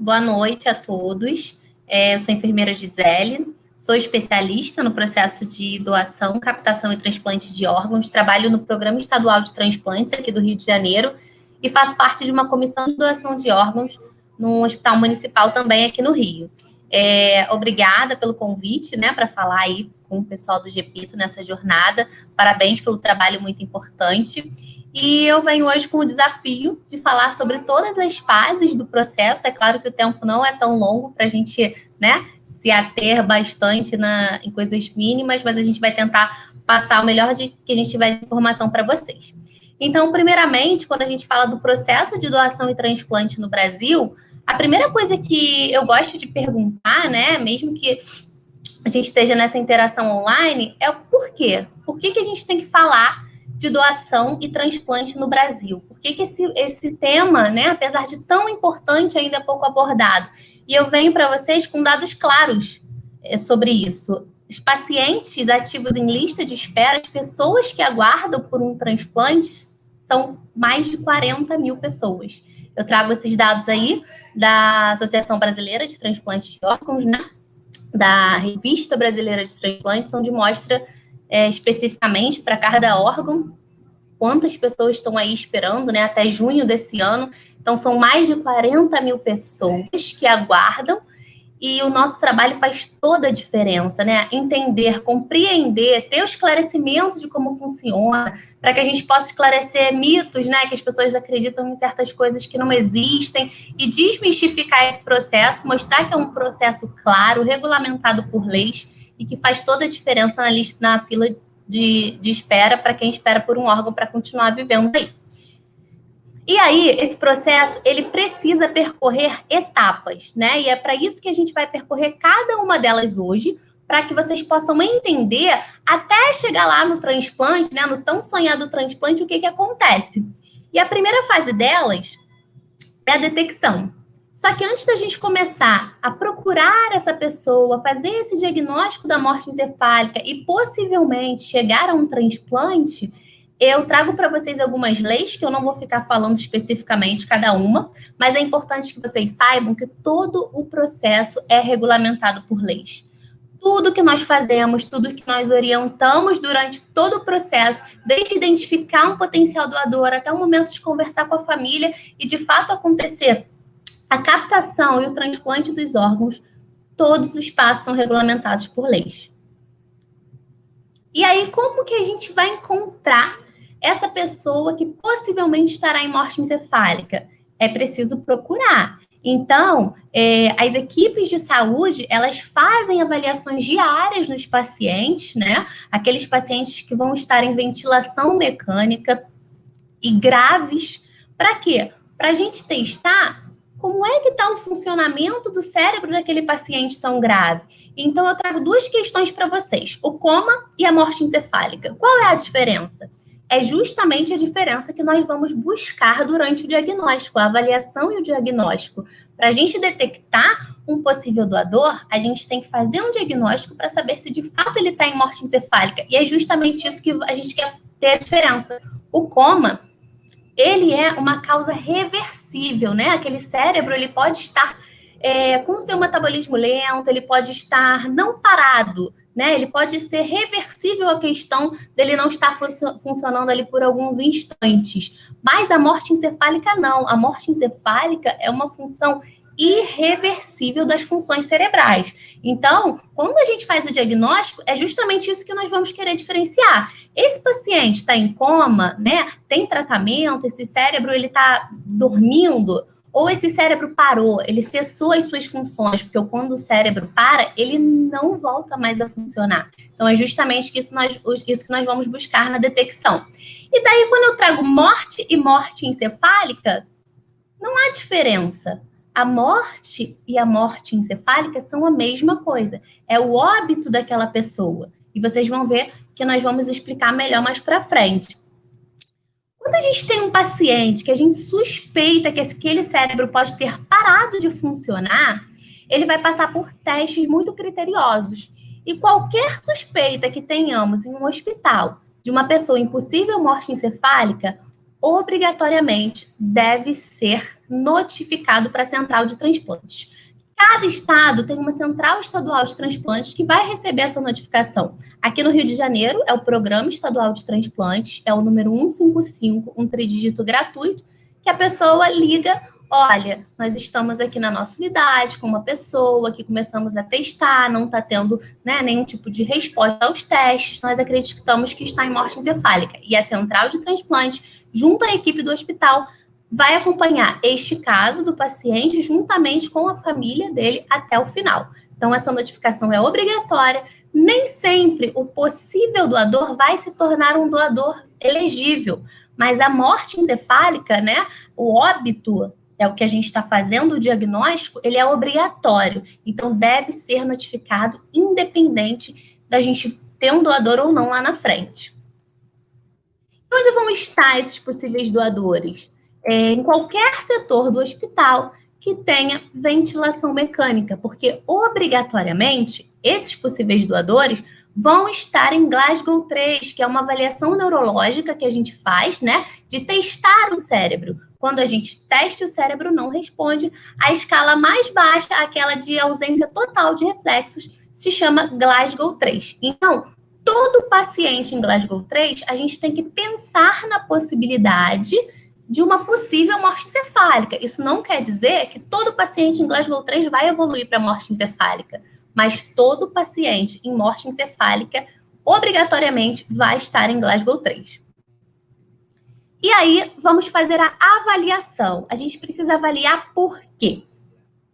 Boa noite a todos. Eu sou a enfermeira Gisele, sou especialista no processo de doação, captação e transplante de órgãos, trabalho no Programa Estadual de Transplantes aqui do Rio de Janeiro e faço parte de uma comissão de doação de órgãos num hospital municipal também aqui no Rio. Obrigada pelo convite, né, para falar aí com o pessoal do GPITO nessa jornada. Parabéns pelo trabalho muito importante. E eu venho hoje com o desafio de falar sobre todas as fases do processo. É claro que o tempo não é tão longo para a gente, né, se ater bastante em coisas mínimas, mas a gente vai tentar passar o melhor que a gente tiver de informação para vocês. Então, primeiramente, quando a gente fala do processo de doação e transplante no Brasil, a primeira coisa que eu gosto de perguntar, né, mesmo que a gente esteja nessa interação online, é o porquê. Por que a gente tem que falar de doação e transplante no Brasil? Por que esse tema, né, apesar de tão importante, ainda é pouco abordado? E eu venho para vocês com dados claros sobre isso. Os pacientes ativos em lista de espera, as pessoas que aguardam por um transplante, são mais de 40 mil pessoas. Eu trago esses dados aí da Associação Brasileira de Transplantes de Órgãos, né? Da Revista Brasileira de Transplantes, onde mostra especificamente para cada órgão quantas pessoas estão aí esperando, né, até junho desse ano. Então, são mais de 40 mil pessoas que aguardam, e o nosso trabalho faz toda a diferença, né? Entender, compreender, ter o esclarecimento de como funciona, para que a gente possa esclarecer mitos, né? Que as pessoas acreditam em certas coisas que não existem, e desmistificar esse processo, mostrar que é um processo claro, regulamentado por leis, e que faz toda a diferença na fila de espera para quem espera por um órgão para continuar vivendo aí. E aí, esse processo, ele precisa percorrer etapas, né? E é para isso que a gente vai percorrer cada uma delas hoje, para que vocês possam entender, até chegar lá no transplante, né? No tão sonhado transplante, o que acontece. E a primeira fase delas é a detecção. Só que antes da gente começar a procurar essa pessoa, fazer esse diagnóstico da morte encefálica e possivelmente chegar a um transplante, eu trago para vocês algumas leis, que eu não vou ficar falando especificamente cada uma, mas é importante que vocês saibam que todo o processo é regulamentado por leis. Tudo que nós fazemos, tudo que nós orientamos durante todo o processo, desde identificar um potencial doador até o momento de conversar com a família e, de fato, acontecer a captação e o transplante dos órgãos, todos os passos são regulamentados por leis. E aí, como que a gente vai encontrar essa pessoa que possivelmente estará em morte encefálica? É preciso procurar. Então, as equipes de saúde, elas fazem avaliações diárias nos pacientes, né? Aqueles pacientes que vão estar em ventilação mecânica e graves. Para quê? Para a gente testar como é que está o funcionamento do cérebro daquele paciente tão grave. Então, eu trago duas questões para vocês: o coma e a morte encefálica. Qual é a diferença? É justamente a diferença que nós vamos buscar durante o diagnóstico, a avaliação e o diagnóstico. Para a gente detectar um possível doador, a gente tem que fazer um diagnóstico para saber se de fato ele está em morte encefálica. E é justamente isso que a gente quer ter a diferença. O coma, ele é uma causa reversível, né? Aquele cérebro, ele pode estar com o seu metabolismo lento, ele pode estar não parado, né? Ele pode ser reversível a questão dele não estar funcionando ali por alguns instantes. Mas a morte encefálica não. A morte encefálica é uma função irreversível das funções cerebrais. Então, quando a gente faz o diagnóstico, é justamente isso que nós vamos querer diferenciar. Esse paciente está em coma, né? Tem tratamento, esse cérebro ele está dormindo, ou esse cérebro parou, ele cessou as suas funções, porque quando o cérebro para, ele não volta mais a funcionar. Então, é justamente isso que nós vamos buscar na detecção. E daí, quando eu trago morte e morte encefálica, não há diferença. A morte e a morte encefálica são a mesma coisa. É o óbito daquela pessoa. E vocês vão ver que nós vamos explicar melhor mais para frente. Quando a gente tem um paciente que a gente suspeita que aquele cérebro pode ter parado de funcionar, ele vai passar por testes muito criteriosos. E qualquer suspeita que tenhamos em um hospital de uma pessoa em possível morte encefálica, obrigatoriamente deve ser notificado para a central de transplantes. Cada estado tem uma central estadual de transplantes que vai receber essa notificação. Aqui no Rio de Janeiro é o Programa Estadual de Transplantes, é o número 155, um tridígito gratuito, que a pessoa liga: olha, nós estamos aqui na nossa unidade com uma pessoa que começamos a testar, não está tendo, né, nenhum tipo de resposta aos testes, nós acreditamos que está em morte encefálica. E a central de transplante, junto à equipe do hospital, vai acompanhar este caso do paciente juntamente com a família dele até o final. Então, essa notificação é obrigatória. Nem sempre o possível doador vai se tornar um doador elegível, mas a morte encefálica, né, o óbito, é o que a gente está fazendo, o diagnóstico, ele é obrigatório. Então, deve ser notificado independente da gente ter um doador ou não lá na frente. Onde vão estar esses possíveis doadores? Em qualquer setor do hospital que tenha ventilação mecânica, porque obrigatoriamente esses possíveis doadores vão estar em Glasgow 3, que é uma avaliação neurológica que a gente faz, né, de testar o cérebro. Quando a gente testa o cérebro, não responde. A escala mais baixa, aquela de ausência total de reflexos, se chama Glasgow 3. Então, todo paciente em Glasgow 3, a gente tem que pensar na possibilidade de uma possível morte encefálica. Isso não quer dizer que todo paciente em Glasgow 3 vai evoluir para morte encefálica, mas todo paciente em morte encefálica obrigatoriamente vai estar em Glasgow 3. E aí, vamos fazer a avaliação. A gente precisa avaliar por quê?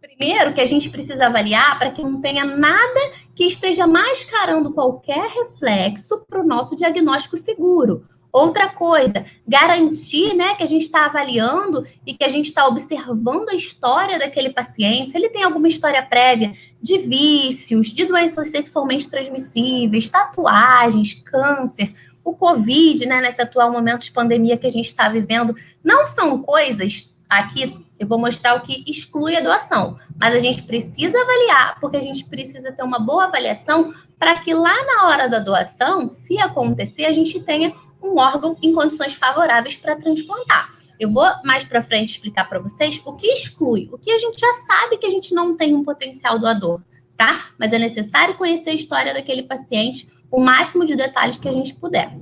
Primeiro, que a gente precisa avaliar para que não tenha nada que esteja mascarando qualquer reflexo para o nosso diagnóstico seguro. Outra coisa, garantir, né, que a gente está avaliando e que a gente está observando a história daquele paciente, se ele tem alguma história prévia de vícios, de doenças sexualmente transmissíveis, tatuagens, câncer, o Covid, né, nesse atual momento de pandemia que a gente está vivendo, não são coisas, aqui eu vou mostrar o que exclui a doação, mas a gente precisa avaliar, porque a gente precisa ter uma boa avaliação para que lá na hora da doação, se acontecer, a gente tenha um órgão em condições favoráveis para transplantar. Eu vou mais para frente explicar para vocês o que exclui, o que a gente já sabe que a gente não tem um potencial doador, tá? Mas é necessário conhecer a história daquele paciente, o máximo de detalhes que a gente puder.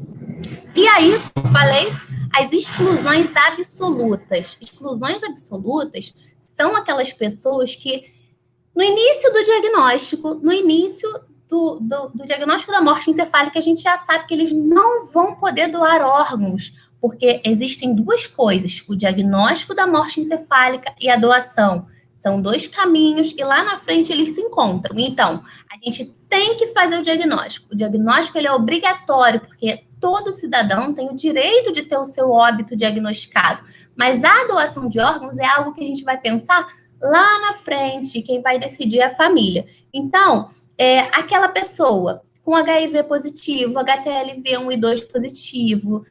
E aí, falei, as exclusões absolutas. Exclusões absolutas são aquelas pessoas que, no início do diagnóstico, no início do diagnóstico da morte encefálica, a gente já sabe que eles não vão poder doar órgãos, porque existem duas coisas, o diagnóstico da morte encefálica e a doação. São dois caminhos e lá na frente eles se encontram. Então, a gente tem que fazer o diagnóstico. O diagnóstico ele é obrigatório, porque todo cidadão tem o direito de ter o seu óbito diagnosticado. Mas a doação de órgãos é algo que a gente vai pensar lá na frente, quem vai decidir é a família. Então, aquela pessoa com HIV positivo, HTLV 1 e 2 positivo,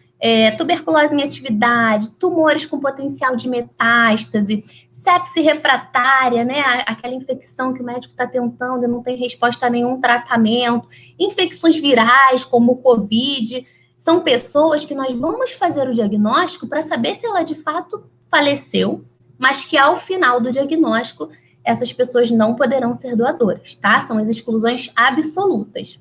tuberculose em atividade, tumores com potencial de metástase, sepse refratária, né, aquela infecção que o médico está tentando e não tem resposta a nenhum tratamento, infecções virais como o Covid, são pessoas que nós vamos fazer o diagnóstico para saber se ela de fato faleceu, mas que ao final do diagnóstico essas pessoas não poderão ser doadoras, tá? São as exclusões absolutas.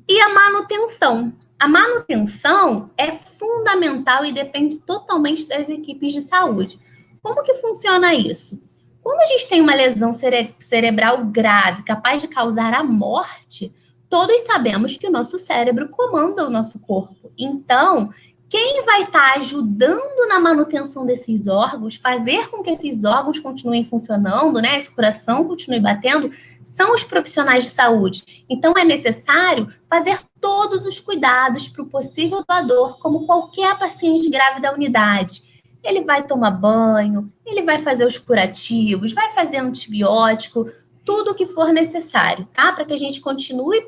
E a manutenção. A manutenção é fundamental e depende totalmente das equipes de saúde. Como que funciona isso? Quando a gente tem uma lesão cerebral grave, capaz de causar a morte, todos sabemos que o nosso cérebro comanda o nosso corpo. Então, quem vai estar ajudando na manutenção desses órgãos, fazer com que esses órgãos continuem funcionando, né, esse coração continue batendo, são os profissionais de saúde. Então, é necessário fazer todos os cuidados para o possível doador, como qualquer paciente grave da unidade. Ele vai tomar banho, ele vai fazer os curativos, vai fazer antibiótico, tudo o que for necessário, tá? Para que a gente continue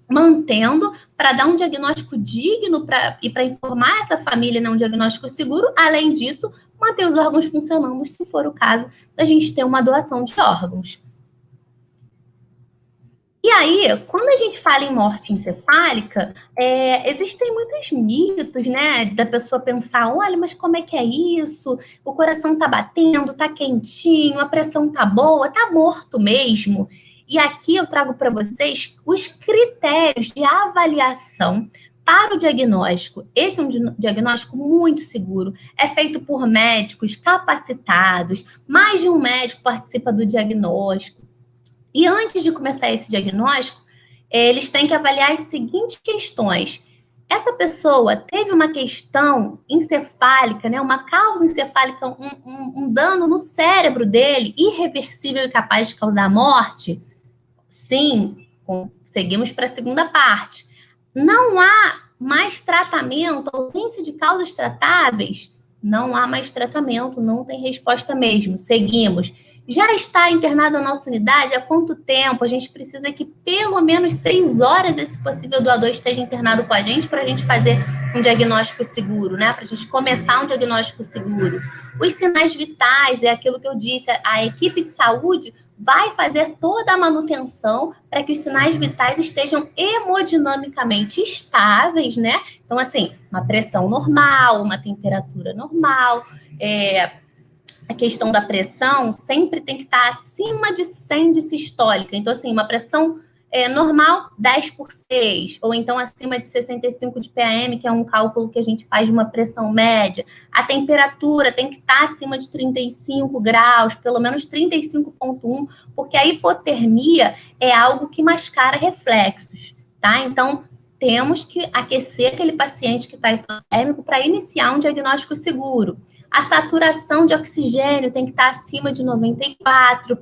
mantendo, para dar um diagnóstico digno e para informar essa família, né, um diagnóstico seguro. Além disso, manter os órgãos funcionando, se for o caso da gente ter uma doação de órgãos. E aí, quando a gente fala em morte encefálica, existem muitos mitos, né? Da pessoa pensar, olha, mas como é que é isso? O coração tá batendo, tá quentinho, a pressão tá boa, tá morto mesmo. E aqui eu trago para vocês os critérios de avaliação para o diagnóstico. Esse é um diagnóstico muito seguro, é feito por médicos capacitados, mais de um médico participa do diagnóstico. E antes de começar esse diagnóstico, eles têm que avaliar as seguintes questões. Essa pessoa teve uma questão encefálica, né, uma causa encefálica, um dano no cérebro dele, irreversível e capaz de causar morte? Sim, seguimos para a segunda parte. Não há mais tratamento, ausência de causas tratáveis? Não há mais tratamento, não tem resposta mesmo. Seguimos. Já está internado na nossa unidade há quanto tempo? A gente precisa que pelo menos 6 horas esse possível doador esteja internado com a gente para a gente fazer um diagnóstico seguro, né? Para a gente começar um diagnóstico seguro. Os sinais vitais, é aquilo que eu disse, a equipe de saúde vai fazer toda a manutenção para que os sinais vitais estejam hemodinamicamente estáveis, né? Então, assim, uma pressão normal, uma temperatura normal, a questão da pressão sempre tem que estar acima de 100 de sistólica. Então, assim, uma pressão normal, 10 por 6, ou então acima de 65 de PAM, que é um cálculo que a gente faz de uma pressão média. A temperatura tem que estar acima de 35 graus, pelo menos 35,1, porque a hipotermia é algo que mascara reflexos, tá? Então, temos que aquecer aquele paciente que está hipotérmico para iniciar um diagnóstico seguro. A saturação de oxigênio tem que estar acima de 94,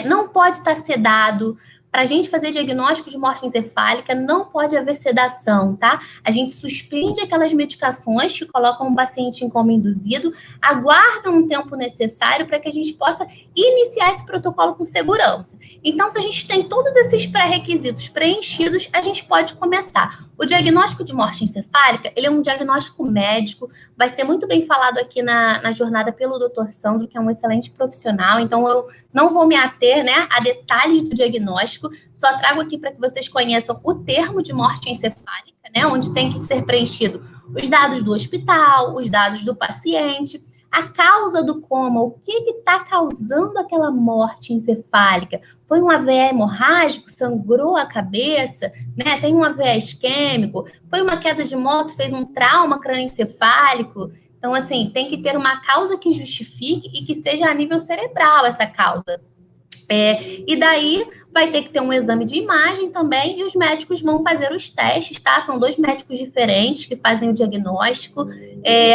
não pode estar sedado. Para a gente fazer diagnóstico de morte encefálica, não pode haver sedação, tá? A gente suspende aquelas medicações que colocam o paciente em coma induzido, aguarda um tempo necessário para que a gente possa iniciar esse protocolo com segurança. Então, se a gente tem todos esses pré-requisitos preenchidos, a gente pode começar. O diagnóstico de morte encefálica, ele é um diagnóstico médico, vai ser muito bem falado aqui na jornada pelo Dr. Sandro, que é um excelente profissional, então eu não vou me ater, né, a detalhes do diagnóstico, só trago aqui para que vocês conheçam o termo de morte encefálica, né, onde tem que ser preenchido os dados do hospital, os dados do paciente, a causa do coma, o que está causando aquela morte encefálica? Foi um AVE hemorrágico, sangrou a cabeça, né? Tem um AVE isquêmico, foi uma queda de moto, fez um trauma crânioencefálico. Então, assim, tem que ter uma causa que justifique e que seja a nível cerebral essa causa. E daí vai ter que ter um exame de imagem também e os médicos vão fazer os testes, tá? São 2 médicos diferentes que fazem o diagnóstico,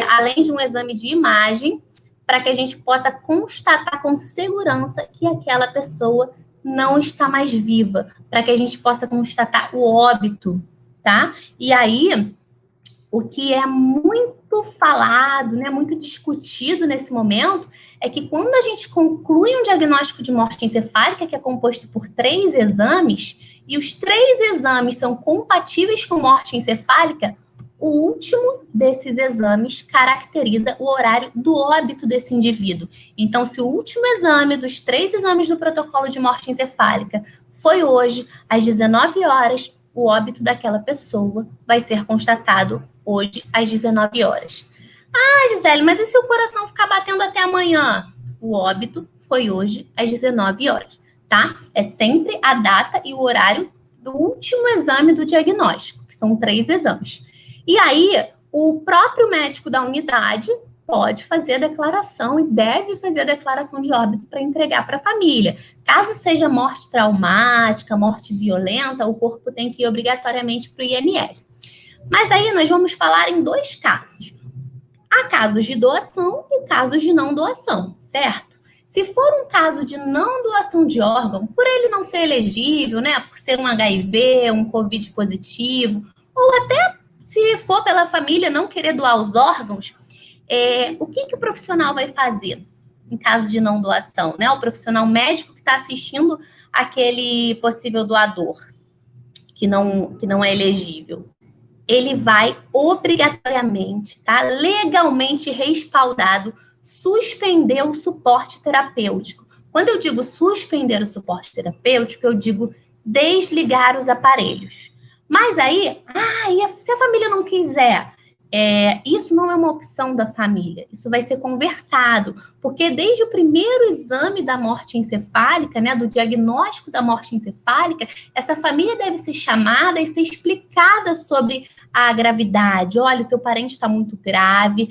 além de um exame de imagem, para que a gente possa constatar com segurança que aquela pessoa não está mais viva, para que a gente possa constatar o óbito, tá? E aí, o que é muito falado, né, muito discutido nesse momento, é que quando a gente conclui um diagnóstico de morte encefálica, que é composto por 3 exames, e os 3 exames são compatíveis com morte encefálica, o último desses exames caracteriza o horário do óbito desse indivíduo. Então, se o último exame dos 3 exames do protocolo de morte encefálica foi hoje, às 19 horas, o óbito daquela pessoa vai ser constatado hoje, às 19 horas. Ah, Gisele, mas e se o coração ficar batendo até amanhã? O óbito foi hoje, às 19 horas, tá? É sempre a data e o horário do último exame do diagnóstico, que são 3 exames. E aí, o próprio médico da unidade pode fazer a declaração e deve fazer a declaração de óbito para entregar para a família. Caso seja morte traumática, morte violenta, o corpo tem que ir obrigatoriamente para o IML. Mas aí nós vamos falar em 2 casos. Há casos de doação e casos de não doação, certo? Se for um caso de não doação de órgão, por ele não ser elegível, né, por ser um HIV, um COVID positivo, ou até se for pela família não querer doar os órgãos, o que o profissional vai fazer em caso de não doação, né? O profissional médico que está assistindo aquele possível doador que não é elegível. Ele vai obrigatoriamente, tá? Legalmente respaldado, suspender o suporte terapêutico. Quando eu digo suspender o suporte terapêutico, eu digo desligar os aparelhos. Mas aí, se a família não quiser, isso não é uma opção da família, isso vai ser conversado, porque desde o primeiro exame da morte encefálica, né, do diagnóstico da morte encefálica, essa família deve ser chamada e ser explicada sobre a gravidade. Olha, o seu parente está muito grave,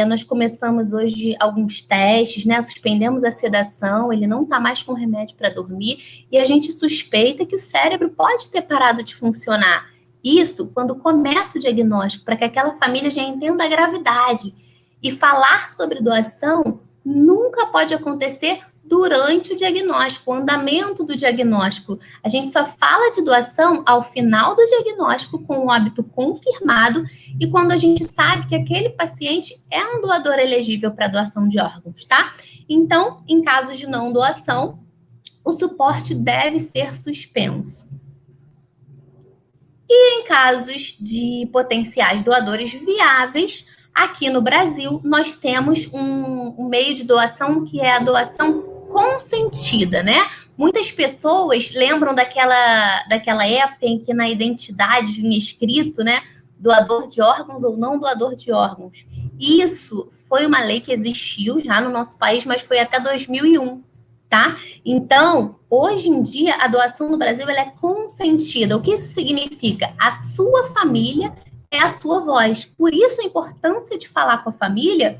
nós começamos hoje alguns testes, né, suspendemos a sedação, ele não está mais com remédio para dormir, e a gente suspeita que o cérebro pode ter parado de funcionar. Isso quando começa o diagnóstico, para que aquela família já entenda a gravidade. E falar sobre doação nunca pode acontecer durante o diagnóstico, o andamento do diagnóstico. A gente só fala de doação ao final do diagnóstico, com o óbito confirmado, e quando a gente sabe que aquele paciente é um doador elegível para doação de órgãos, tá? Então, em casos de não doação, o suporte deve ser suspenso. E em casos de potenciais doadores viáveis, aqui no Brasil, nós temos um meio de doação que é a doação consentida, né? Muitas pessoas lembram daquela época em que na identidade vinha escrito, né, doador de órgãos ou não doador de órgãos. Isso foi uma lei que existiu já no nosso país, mas foi até 2001. Tá? Então, hoje em dia, a doação no Brasil ela é consentida. O que isso significa? A sua família é a sua voz. Por isso, a importância de falar com a família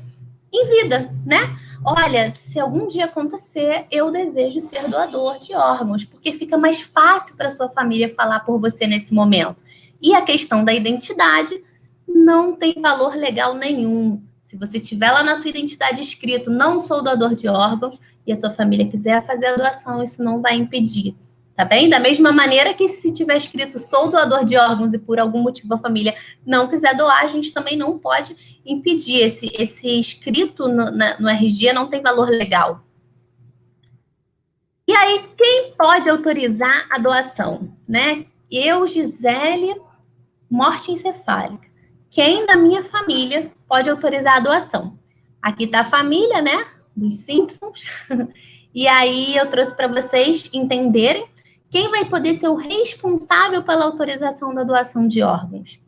em vida, né? Olha, se algum dia acontecer, eu desejo ser doador de órgãos, porque fica mais fácil para sua família falar por você nesse momento. E a questão da identidade não tem valor legal nenhum. Se você tiver lá na sua identidade escrito, não sou doador de órgãos, e a sua família quiser fazer a doação, isso não vai impedir, tá bem? Da mesma maneira que se tiver escrito, sou doador de órgãos, e por algum motivo a família não quiser doar, a gente também não pode impedir. Esse escrito no RG não tem valor legal. E aí, quem pode autorizar a doação, né? Eu, Gisele, morte encefálica. Quem da minha família pode autorizar a doação? Aqui está a família, né, dos Simpsons. E aí eu trouxe para vocês entenderem quem vai poder ser o responsável pela autorização da doação de órgãos.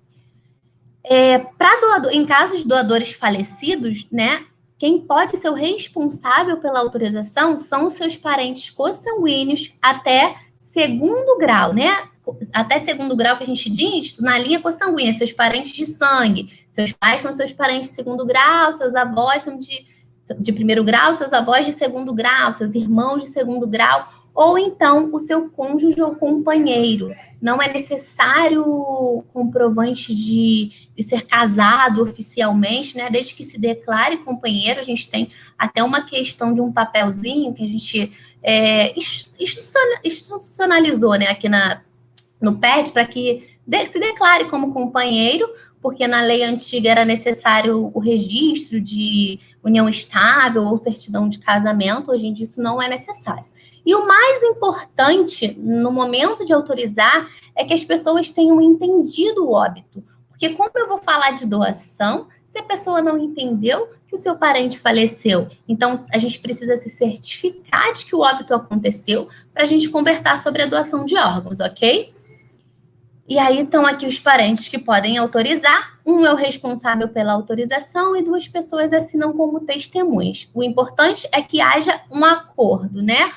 Em casos de doadores falecidos, né, quem pode ser o responsável pela autorização são os seus parentes consanguíneos até segundo grau, né? Até segundo grau que a gente diz, na linha consanguínea, seus parentes de sangue. Seus pais são seus parentes de segundo grau, seus avós são de primeiro grau, seus avós de segundo grau, seus irmãos de segundo grau, ou então o seu cônjuge ou companheiro. Não é necessário comprovante de ser casado oficialmente, né? Desde que se declare companheiro, a gente tem até uma questão de um papelzinho que a gente institucionalizou, né, aqui no PET, para que se declare como companheiro, porque na lei antiga era necessário o registro de união estável ou certidão de casamento. Hoje em dia isso não é necessário. E o mais importante no momento de autorizar é que as pessoas tenham entendido o óbito. Porque como eu vou falar de doação se a pessoa não entendeu que o seu parente faleceu? Então, a gente precisa se certificar de que o óbito aconteceu para a gente conversar sobre a doação de órgãos, ok? E aí estão aqui os parentes que podem autorizar. Um é o responsável pela autorização e 2 pessoas assinam como testemunhas. O importante é que haja um acordo, né?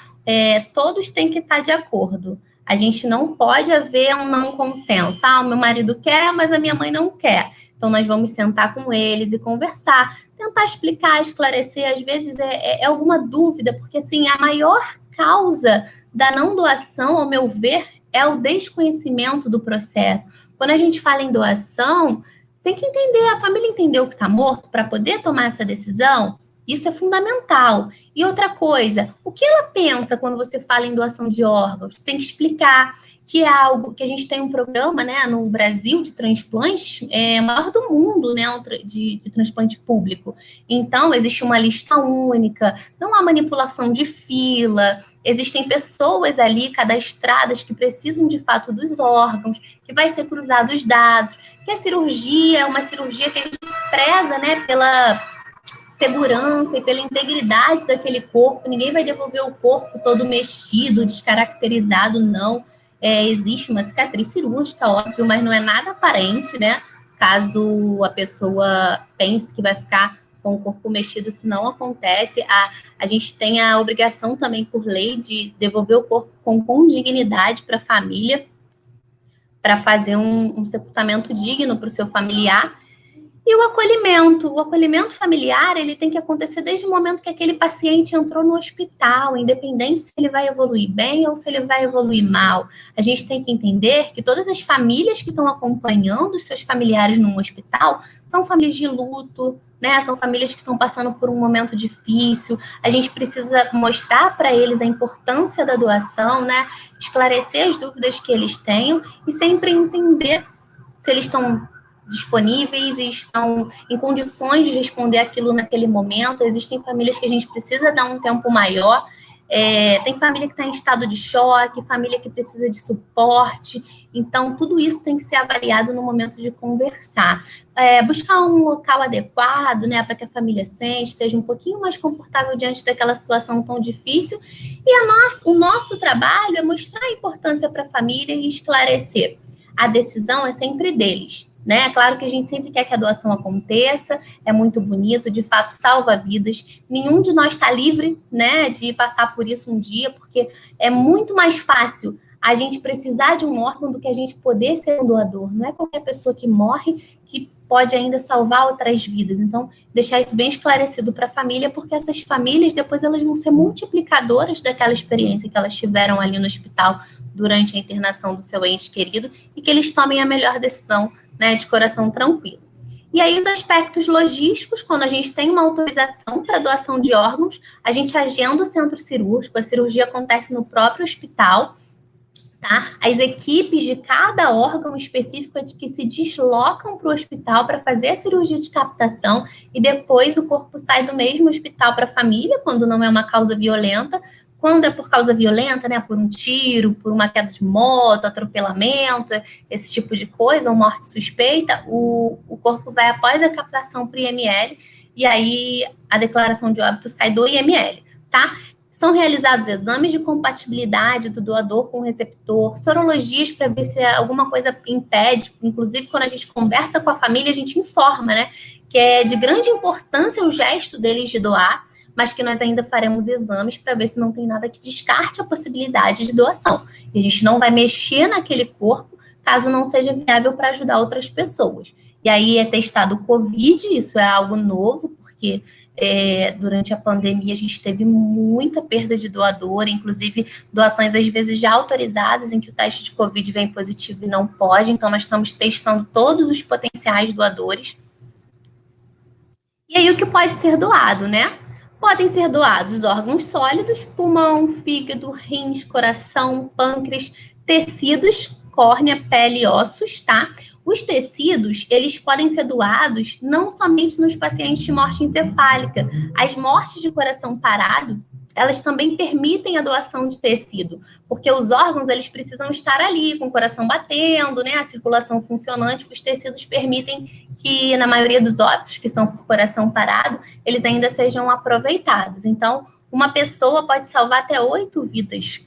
Todos têm que estar de acordo. A gente não pode haver um não consenso. O meu marido quer, mas a minha mãe não quer. Então, nós vamos sentar com eles e conversar, tentar explicar, esclarecer. Às vezes é alguma dúvida, porque assim, a maior causa da não doação, ao meu ver, é o desconhecimento do processo. Quando a gente fala em doação, tem que entender, a família entendeu que está morto para poder tomar essa decisão. Isso é fundamental. E outra coisa, o que ela pensa quando você fala em doação de órgãos? Você tem que explicar que é algo que a gente tem um programa, né, no Brasil de transplantes, maior do mundo, né, de transplante público. Então, existe uma lista única, não há manipulação de fila, existem pessoas ali cadastradas que precisam de fato dos órgãos, que vai ser cruzado os dados, que a cirurgia é uma cirurgia que a gente preza, né, pela segurança e pela integridade daquele corpo. Ninguém vai devolver o corpo todo mexido, descaracterizado, não. existe uma cicatriz cirúrgica, óbvio, mas não é nada aparente, né? Caso a pessoa pense que vai ficar com o corpo mexido, isso não acontece. A gente tem a obrigação também, por lei, de devolver o corpo com dignidade para a família, para fazer um sepultamento digno para o seu familiar. E o acolhimento familiar, ele tem que acontecer desde o momento que aquele paciente entrou no hospital, independente se ele vai evoluir bem ou se ele vai evoluir mal. A gente tem que entender que todas as famílias que estão acompanhando os seus familiares no hospital são famílias de luto, né? São famílias que estão passando por um momento difícil. A gente precisa mostrar para eles a importância da doação, né? Esclarecer as dúvidas que eles tenham e sempre entender se eles estão disponíveis e estão em condições de responder aquilo naquele momento. Existem famílias que a gente precisa dar um tempo maior. Tem família que está em estado de choque, família que precisa de suporte. Então, tudo isso tem que ser avaliado no momento de conversar. Buscar um local adequado, né, para que a família esteja um pouquinho mais confortável diante daquela situação tão difícil. E o nosso trabalho é mostrar a importância para a família e esclarecer. A decisão é sempre deles, né? Claro que a gente sempre quer que a doação aconteça, é muito bonito, de fato salva vidas. Nenhum de nós está livre, né, de passar por isso um dia, porque é muito mais fácil a gente precisar de um órgão do que a gente poder ser um doador. Não é qualquer pessoa que morre que pode ainda salvar outras vidas. Então, deixar isso bem esclarecido para a família, porque essas famílias depois elas vão ser multiplicadoras daquela experiência que elas tiveram ali no hospital durante a internação do seu ente querido e que eles tomem a melhor decisão, né, de coração tranquilo. E aí, os aspectos logísticos, quando a gente tem uma autorização para doação de órgãos, a gente agenda o centro cirúrgico, a cirurgia acontece no próprio hospital, tá? As equipes de cada órgão específico é de que se deslocam para o hospital para fazer a cirurgia de captação e depois o corpo sai do mesmo hospital para a família, quando não é uma causa violenta. Quando é por causa violenta, né, por um tiro, por uma queda de moto, atropelamento, esse tipo de coisa, ou morte suspeita, o corpo vai após a captação para o IML e aí a declaração de óbito sai do IML, tá? São realizados exames de compatibilidade do doador com o receptor, sorologias para ver se alguma coisa impede. Inclusive, quando a gente conversa com a família, a gente informa, né, que é de grande importância o gesto deles de doar, mas que nós ainda faremos exames para ver se não tem nada que descarte a possibilidade de doação. E a gente não vai mexer naquele corpo caso não seja viável para ajudar outras pessoas. E aí é testado o COVID, isso é algo novo, porque durante a pandemia a gente teve muita perda de doador, inclusive doações às vezes já autorizadas em que o teste de COVID vem positivo e não pode, então nós estamos testando todos os potenciais doadores. E aí o que pode ser doado, né? Podem ser doados órgãos sólidos, pulmão, fígado, rins, coração, pâncreas, tecidos, córnea, pele e ossos, tá? Os tecidos, eles podem ser doados não somente nos pacientes de morte encefálica. As mortes de coração parado, elas também permitem a doação de tecido, porque os órgãos, eles precisam estar ali, com o coração batendo, né, a circulação funcionante, os tecidos permitem que, na maioria dos óbitos, que são por coração parado, eles ainda sejam aproveitados. Então, uma pessoa pode salvar até 8 vidas.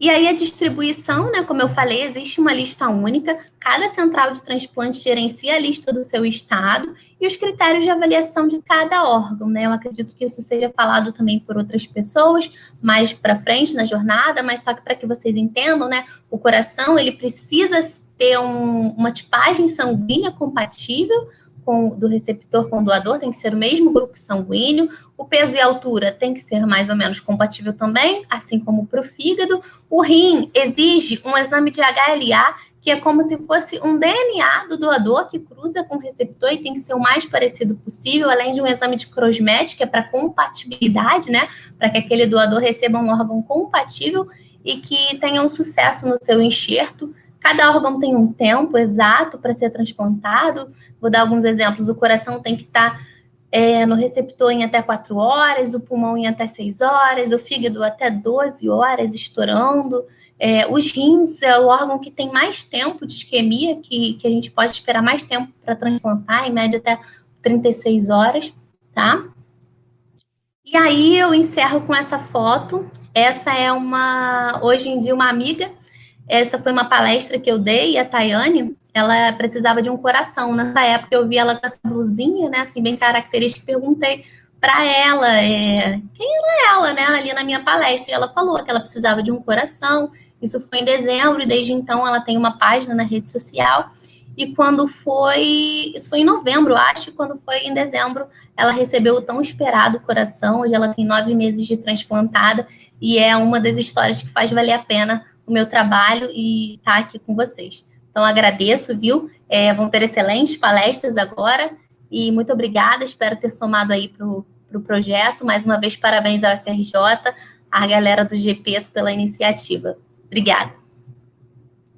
E aí a distribuição, né, como eu falei, existe uma lista única, cada central de transplante gerencia a lista do seu estado e os critérios de avaliação de cada órgão, né? Eu acredito que isso seja falado também por outras pessoas mais para frente na jornada, mas só que para que vocês entendam, né, o coração, ele precisa ter uma tipagem sanguínea compatível do receptor com o doador, tem que ser o mesmo grupo sanguíneo, o peso e a altura tem que ser mais ou menos compatível também, assim como para o fígado. O rim exige um exame de HLA, que é como se fosse um DNA do doador que cruza com o receptor e tem que ser o mais parecido possível, além de um exame de Cross-Match, que é para compatibilidade, né? Para que aquele doador receba um órgão compatível e que tenha um sucesso no seu enxerto. Cada órgão tem um tempo exato para ser transplantado. Vou dar alguns exemplos. O coração tem que estar no receptor em até 4 horas, o pulmão em até 6 horas, o fígado até 12 horas estourando. Os rins é o órgão que tem mais tempo de isquemia, que a gente pode esperar mais tempo para transplantar, em média até 36 horas, tá? E aí eu encerro com essa foto. Essa é hoje em dia, uma amiga. Essa foi uma palestra que eu dei, e a Tayane, ela precisava de um coração. Nessa época eu vi ela com essa blusinha, né, assim, bem característica, e perguntei para ela quem era ela, né, ali na minha palestra, e ela falou que ela precisava de um coração. Isso foi em dezembro, e desde então ela tem uma página na rede social. E quando foi, isso foi em novembro, acho, quando foi em dezembro, ela recebeu o tão esperado coração. Hoje ela tem 9 meses de transplantada, e é uma das histórias que faz valer a pena o meu trabalho e estar aqui com vocês. Então, agradeço, viu? Vão ter excelentes palestras agora, e muito obrigada, espero ter somado aí para o projeto. Mais uma vez, parabéns à UFRJ, à galera do GP pela iniciativa. Obrigada.